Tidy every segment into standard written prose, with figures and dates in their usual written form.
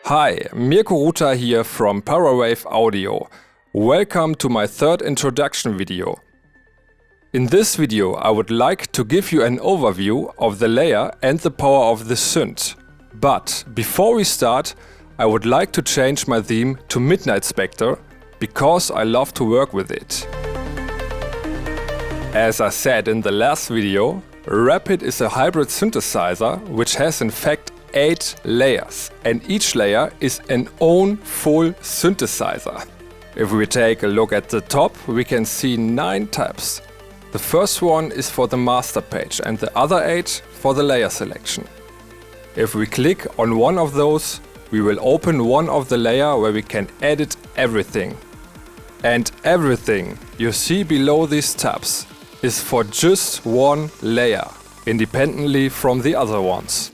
Hi, Mirko Ruta here from Parawave Audio. Welcome to my third introduction video. In this video I would like to give you an overview of the layer and the power of the synth. But before we start, I would like to change my theme to Midnight Spectre because I love to work with it. As I said in the last video, Rapid is a hybrid synthesizer which has in fact 8 layers, and each layer is an own full synthesizer. If we take a look at the top, we can see 9 tabs. The first one is for the master page and the other 8 for the layer selection. If we click on one of those, we will open one of the layer where we can edit everything. And everything you see below these tabs is for just one layer, independently from the other ones.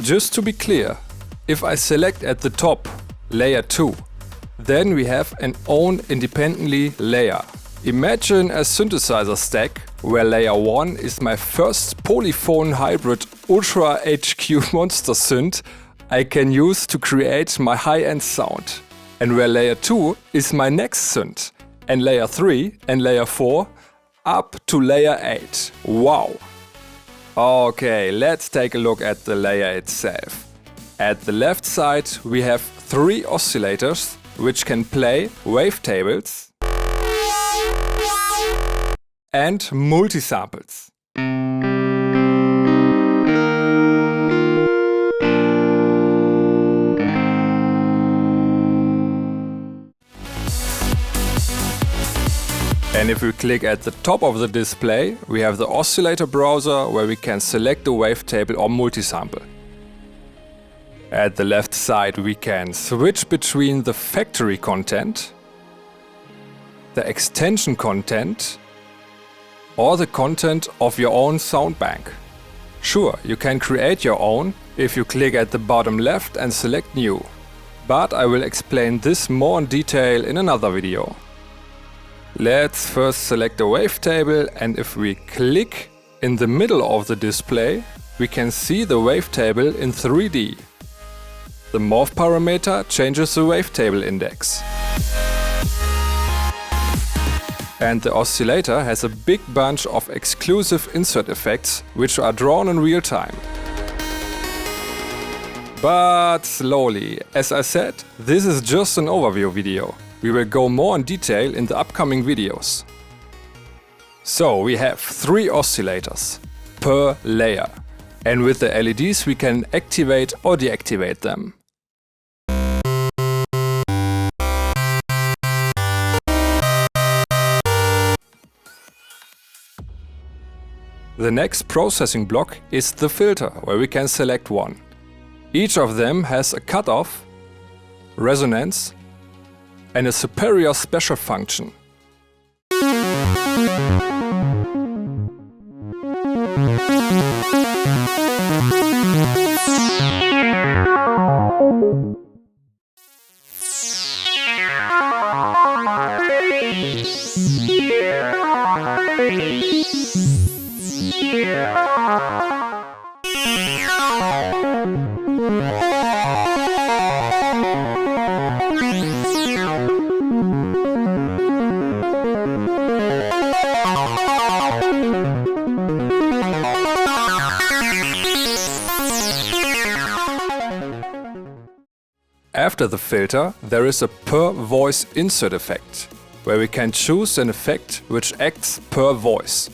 Just to be clear, if I select at the top layer 2, then we have an own independently layer. Imagine a synthesizer stack where layer 1 is my first polyphone hybrid Ultra HQ monster synth I can use to create my high-end sound, and where layer 2 is my next synth, and layer 3 and layer 4 up to layer 8. Wow! Okay, let's take a look at the layer itself. At the left side we have 3 oscillators which can play wavetables and multisamples. And if we click at the top of the display, we have the oscillator browser where we can select the wavetable or multisample. At the left side we can switch between the factory content, the extension content, or the content of your own sound bank. Sure, you can create your own if you click at the bottom left and select New. But I will explain this more in detail in another video. Let's first select the wavetable, and if we click in the middle of the display, we can see the wavetable in 3D. The morph parameter changes the wavetable index. And the oscillator has a big bunch of exclusive insert effects which are drawn in real time. But slowly, as I said, this is just an overview video. We will go more in detail in the upcoming videos. So we have 3 oscillators per layer, and with the LEDs we can activate or deactivate them. The next processing block is the filter, where we can select one. Each of them has a cutoff, resonance, and a superior special function. After the filter, there is a per voice insert effect, where we can choose an effect which acts per voice.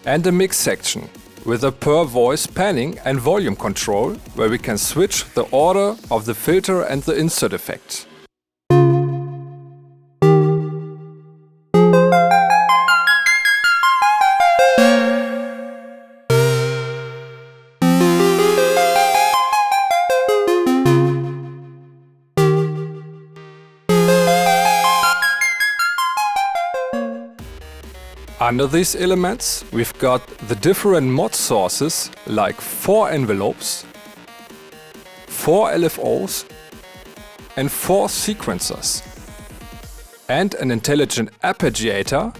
And a mix section, with a per voice panning and volume control, where we can switch the order of the filter and the insert effect. Under these elements, we've got the different mod sources like 4 envelopes, 4 LFOs and 4 sequencers. and an intelligent arpeggiator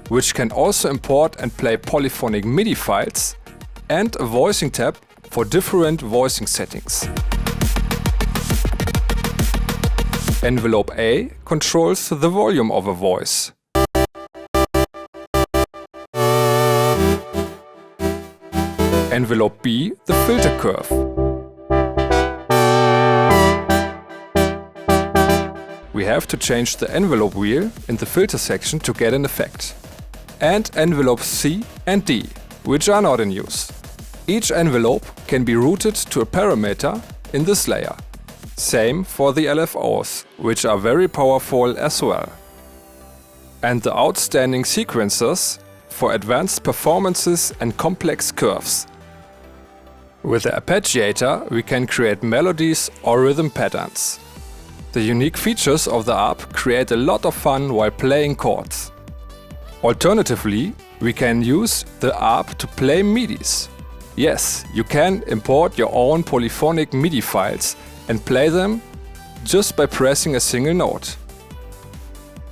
which can also import and play polyphonic MIDI files, and a voicing tab for different voicing settings. Envelope A controls the volume of a voice. Envelope B, the filter curve. We have to change the envelope wheel in the filter section to get an effect. And envelope C and D, which are not in use. Each envelope can be routed to a parameter in this layer. Same for the LFOs, which are very powerful as well. And the outstanding sequencers for advanced performances and complex curves. With the arpeggiator, we can create melodies or rhythm patterns. The unique features of the ARP create a lot of fun while playing chords. Alternatively, we can use the ARP to play MIDIs. Yes, you can import your own polyphonic MIDI files and play them just by pressing a single note.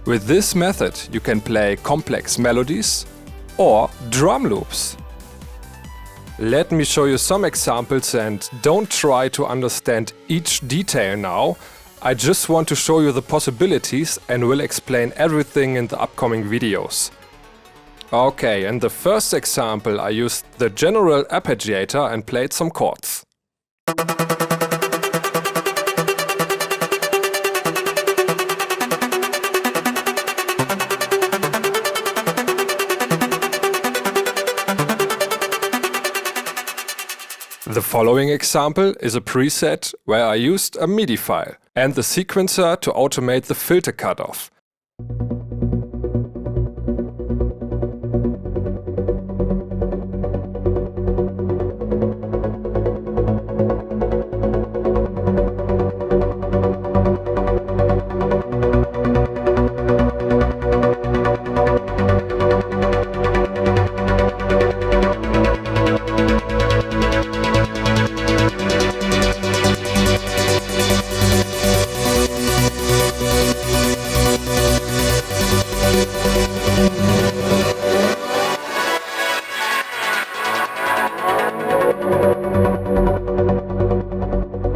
With this method, you can play complex melodies or drum loops. Let me show you some examples, and don't try to understand each detail now. I just want to show you the possibilities and will explain everything in the upcoming videos. Okay, in the first example I used the general arpeggiator and played some chords. The following example is a preset where I used a MIDI file and the sequencer to automate the filter cutoff.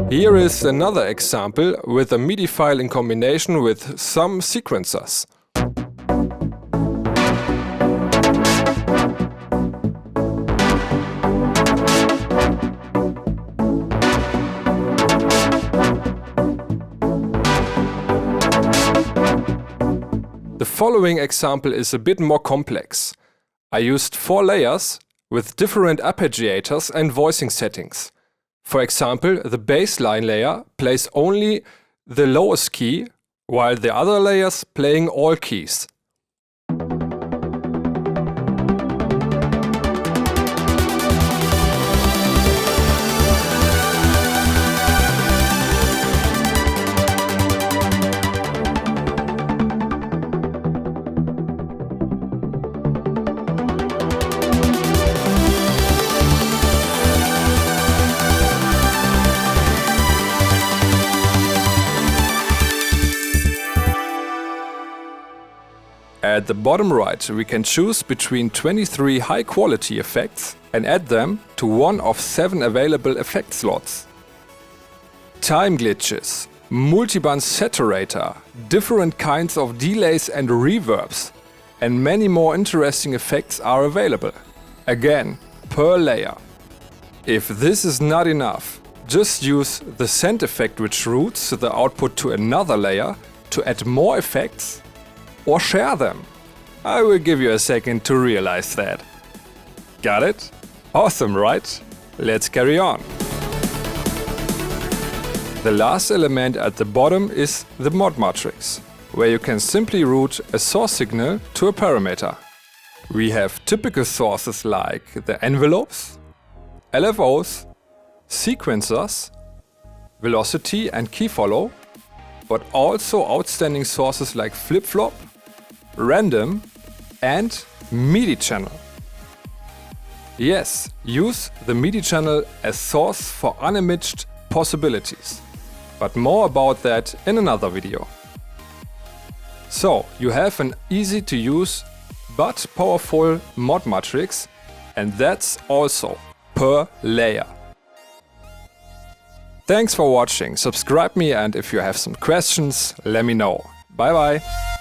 Here is another example with a MIDI file in combination with some sequencers. The following example is a bit more complex. I used 4 layers with different arpeggiators and voicing settings. For example, the bassline layer plays only the lowest key, while the other layers playing all keys. At the bottom right, we can choose between 23 high-quality effects and add them to one of 7 available effect slots. Time glitches, multiband saturator, different kinds of delays and reverbs, and many more interesting effects are available. Again, per layer. If this is not enough, just use the send effect, which routes the output to another layer to add more effects or share them. I will give you a second to realize that. Got it? Awesome, right? Let's carry on. The last element at the bottom is the mod matrix, where you can simply route a source signal to a parameter. We have typical sources like the envelopes, LFOs, sequencers, velocity and key follow, but also outstanding sources like flip-flop, random and MIDI channel. Yes, use the MIDI channel as source for unimaged possibilities, but more about that in another video. So, you have an easy to use but powerful mod matrix, and that's also per layer. Thanks for watching, subscribe me, and if you have some questions, let me know. Bye bye!